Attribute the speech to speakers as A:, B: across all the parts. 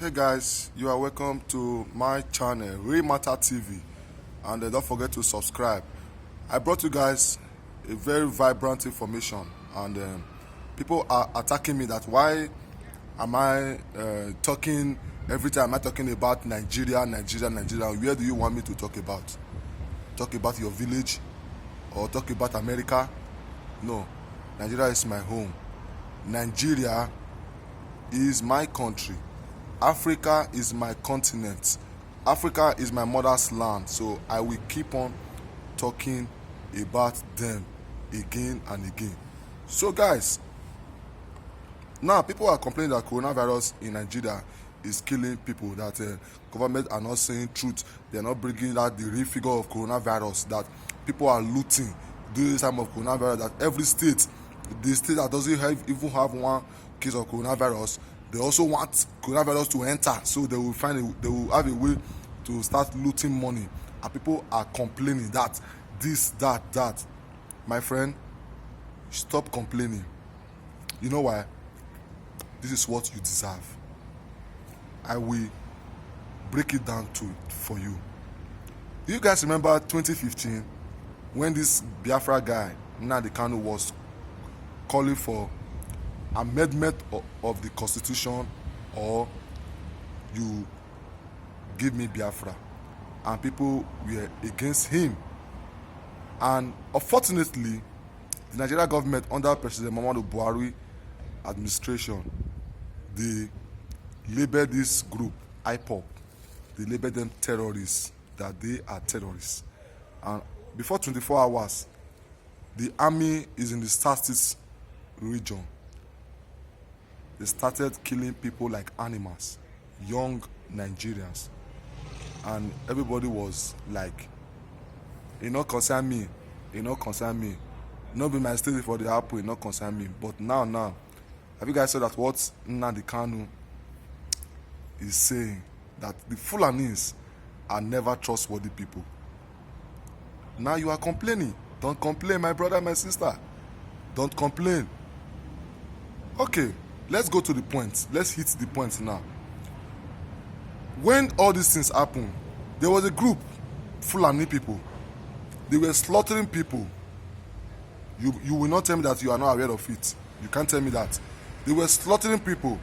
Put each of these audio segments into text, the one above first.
A: Hey guys, you are welcome to my channel, Real Matter TV, and don't forget to subscribe. I brought you guys a very vibrant information, and people are attacking me that why am I talking every time? Am I talking about Nigeria? Where do you want me to talk about? Talk about your village or talk about America? No, Nigeria is my home. Nigeria is my country. Africa is my continent. Africa is my mother's land. So I will keep on talking about them again and again. So guys, now people are complaining that coronavirus in Nigeria is killing people, that government are not saying truth. They are not bringing out the real figure of coronavirus, that people are looting during this time of coronavirus, that every state, the state that doesn't even have one case of coronavirus, they also want coronavirus to enter, so they will have a way to start looting money, and people are complaining that this, that. My friend, stop complaining. You know why? This is what you deserve. I will break it down for you. Do you guys remember 2015 when this Biafra guy Nnamdi Kanu was calling for amendment of the constitution, or you give me Biafra, and people were against him? And unfortunately, the Nigeria government under President Muhammadu Buhari administration, they labeled this group IPOB. They labeled them terrorists, that they are terrorists. And before 24 hours, the army is in the Southeast region. They started killing people like animals, young Nigerians, and everybody was like, "It not concern me, it not concern me. Not be my state for the apple, it not concern me." But now, have you guys said that what Nnamdi Kanu is saying, that the Fulanis are never trustworthy people? Now you are complaining. Don't complain, my brother, my sister. Don't complain. Okay, let's go to the point. Let's hit the point now. When all these things happened, there was a group, Fulani people. They were slaughtering people. You will not tell me that you are not aware of it. You can't tell me that. They were slaughtering people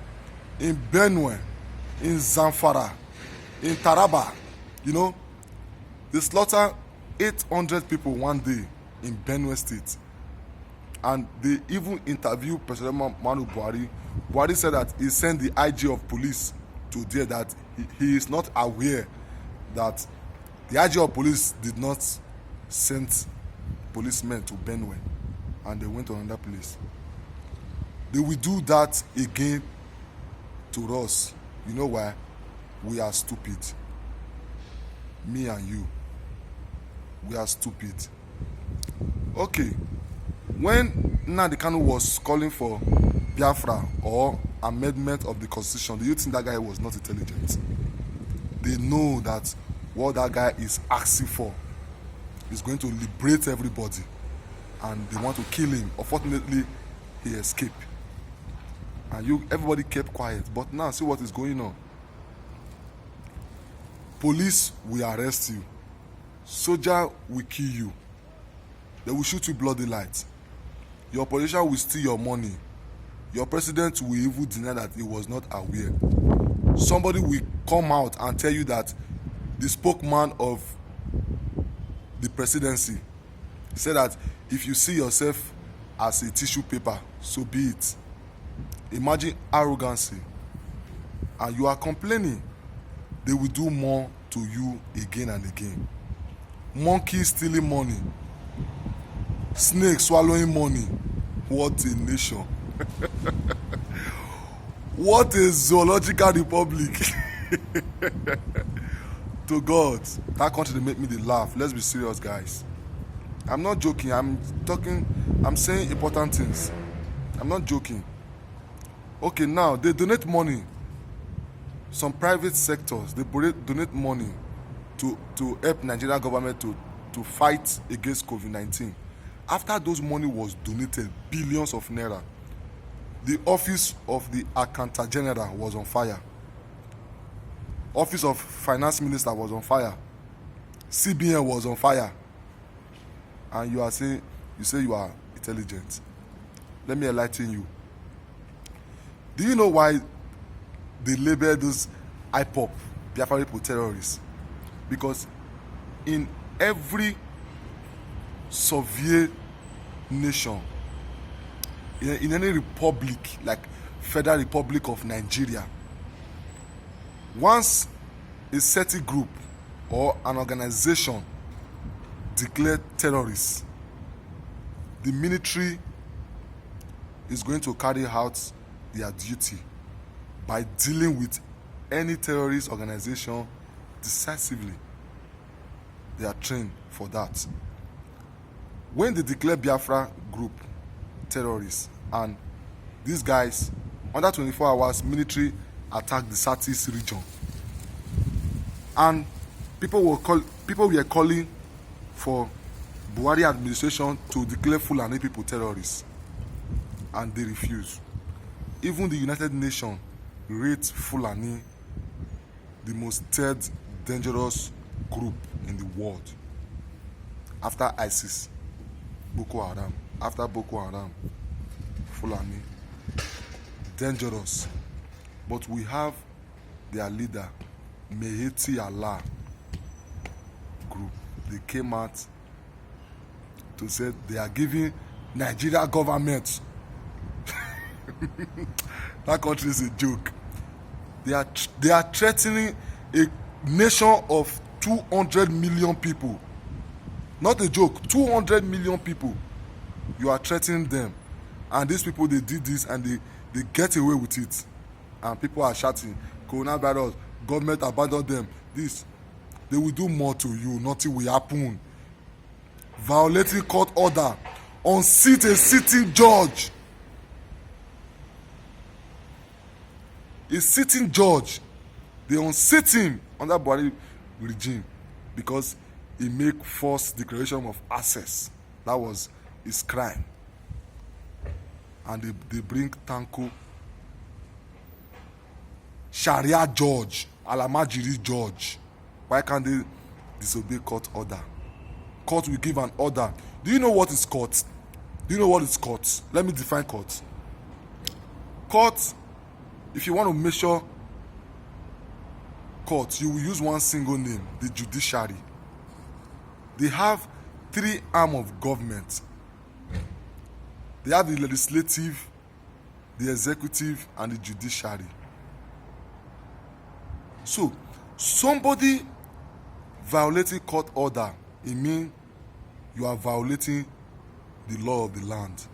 A: in Benue, in Zamfara, in Taraba. You know, they slaughtered 800 people one day in Benue State. And they even interviewed President Muhammadu Buhari. Buhari said that he sent the IG of police to there, that he is not aware that the IG of police did not send policemen to Benue, and they went to another place. They will do that again to us. You know why? We are stupid. Me and you. We are stupid. Okay. When Nnamdi Kanu was calling for Biafra or amendment of the constitution, do you think that guy was not intelligent? They know that what that guy is asking for is going to liberate everybody, and they want to kill him. Unfortunately, he escaped, and everybody kept quiet. But now see what is going on. Police will arrest you. Soldier will kill you. They will shoot you bloody light. Your politician will steal your money. Your president will even deny that he was not aware. Somebody will come out and tell you that the spokesman of the presidency said that if you see yourself as a tissue paper, so be it. Imagine arrogancy. And you are complaining. They will do more to you again and again. Monkey stealing money. Snake swallowing money. What a nation. What a zoological republic. To God, that country, they make me they laugh. Let's be serious, guys. I'm not joking. I'm saying important things. I'm not joking. Okay, now they donate money. Some private sectors, they donate money to help Nigerian government to fight against COVID-19. After those money was donated, billions of naira, the office of the Accountant General was on fire. Office of Finance Minister was on fire. CBN was on fire. And you say you are intelligent. Let me enlighten you. Do you know why they label those IPOB, Biafra people, terrorists? Because in every Soviet nation, in any republic, like Federal Republic of Nigeria, once a SETI group or an organization declared terrorists, the military is going to carry out their duty by dealing with any terrorist organization decisively. They are trained for that. When they declare Biafra group terrorists, and these guys, under 24 hours, military attacked the Southeast region, and people were calling for Buhari administration to declare Fulani people terrorists, and they refused. Even the United Nations rates Fulani the most third dangerous group in the world, after ISIS, Boko Haram. After Boko Haram, Fulani, dangerous. But we have their leader, Meheti Allah group. They came out to say they are giving Nigeria government that country is a joke. They are threatening a nation of 200 million people. Not a joke. 200 million people. You are threatening them, and these people, they did this and they get away with it, and people are shouting, coronavirus, government abandoned them. This, they will do more to you. Nothing will happen. Violating court order, unseat a sitting judge. A sitting judge, they unseat him under Buhari regime because he make false declaration of access. That was his crime. And they bring Tanko, Sharia judge, Alamajiri judge. Why can't they disobey court order? Court will give an order. Do you know what is court? Do you know what is court? Let me define court. Court, if you want to measure court, you will use one single name, the judiciary. They have 3 arms of government. They have the legislative, the executive, and the judiciary. So, somebody violating court order, it means you are violating the law of the land,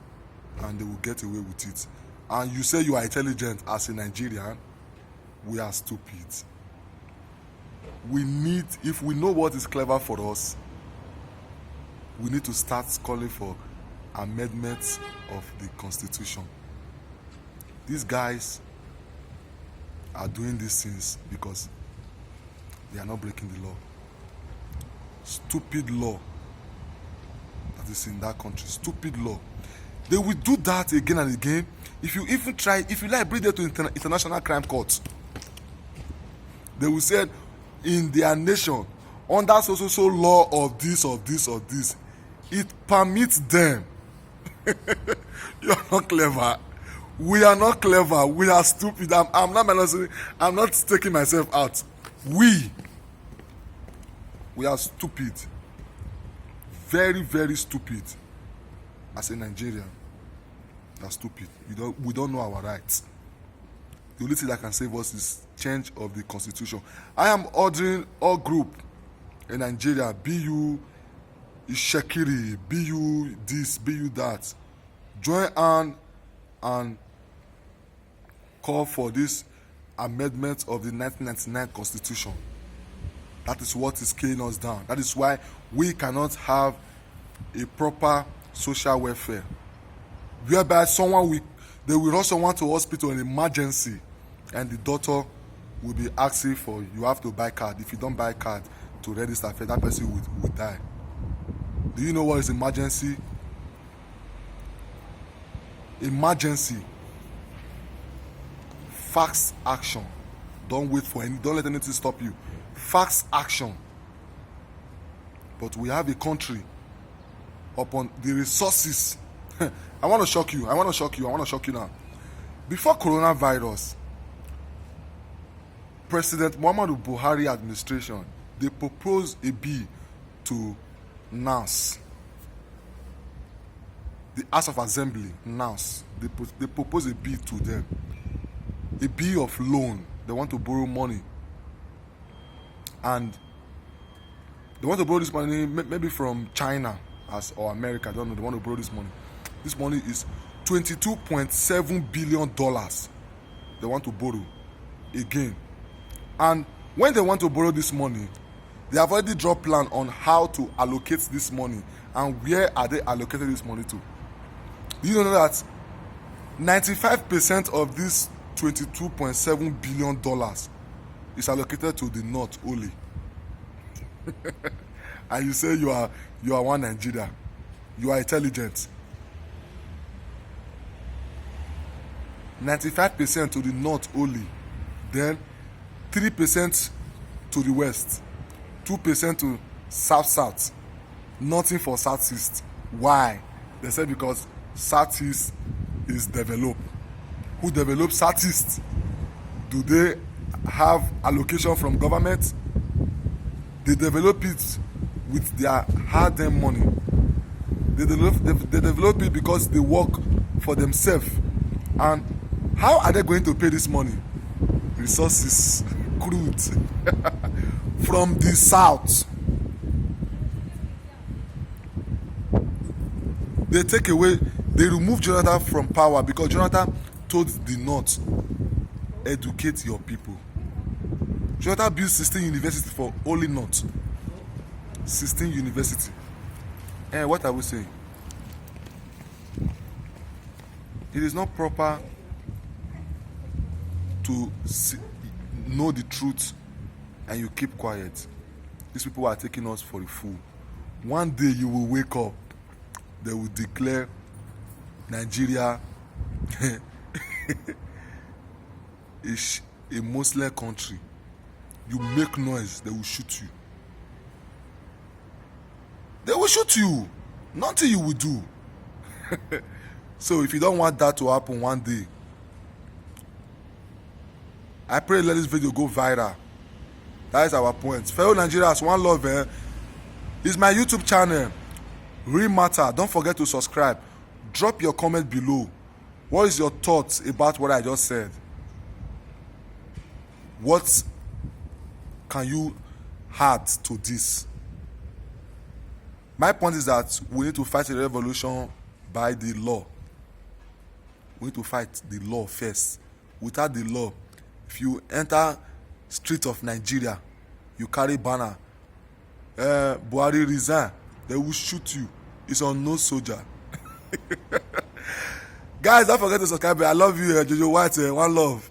A: and they will get away with it. And you say you are intelligent as a Nigerian, we are stupid. We need, if we know what is clever for us, we need to start calling for amendments of the Constitution. These guys are doing these things because they are not breaking the law. Stupid law that is in that country. Stupid law. They will do that again and again. If you even try, if you like, bring them to International Crime Court, they will say in their nation, under so law of this, it permits them. You are not clever. We are not clever. We are stupid. I'm not taking myself out. We are stupid. Very, very stupid. As a Nigerian, we are stupid. We don't know our rights. The only thing that can save us is change of the Constitution. I am ordering all group in Nigeria, BU Shekiri, BU this, BU that, join hand and call for this amendment of the 1999 Constitution. That is what is killing us down. That is why we cannot have a proper social welfare, whereby they will rush someone to hospital in emergency, and the doctor will be asking for, you have to buy card. If you don't buy card to register, that person will die. Do you know what is emergency? Emergency. Fast action. Don't wait for any. Don't let anything stop you. Fast action. But we have a country upon the resources. I want to shock you. I want to shock you now. Before coronavirus, President Muhammadu Buhari administration, they proposed a bill to NAS, the House of Assembly, NAS. They proposed a bill to them, a bill of loan. They want to borrow money, and they want to borrow this money maybe from China or America. I don't know. They want to borrow this money. This money is $22.7 billion. They want to borrow again. And when they want to borrow this money, they have already drawn plan on how to allocate this money and where are they allocating this money to. Do you know that 95% of this $22.7 billion is allocated to the North only? And you say you are one Nigeria. You are intelligent. 95% to the North only. Then 3% to the West. 2% to South. Nothing for Southeast. Why? They said because Southeast is developed. Who developed Southeast? Do they have allocation from government? They develop it with their hard-earned money. They develop it because they work for themselves. And how are they going to pay this money? Resources, crude, from the South. They take away, they remove Jonathan from power because Jonathan told the North, educate your people. Jonathan built 16 universities for only North. 16 universities. And what are we saying? It is not proper to know the truth and you keep quiet. These people are taking us for a fool. One day you will wake up, they will declare Nigeria is a Muslim country. You make noise, they will shoot you. They will shoot you. Nothing you will do. So if you don't want that to happen one day, I pray let this video go viral. That is our point. Fellow Nigerians, one love. It's my YouTube channel, Real Matter. Don't forget to subscribe. Drop your comment below. What is your thoughts about what I just said? What can you add to this? My point is that we need to fight a revolution by the law. We need to fight the law first. Without the law, if you enter street of Nigeria, you carry banner, Buhari resign, they will shoot you. It's on no soldier. Guys, don't forget to subscribe. I love you, Jojo White. One love.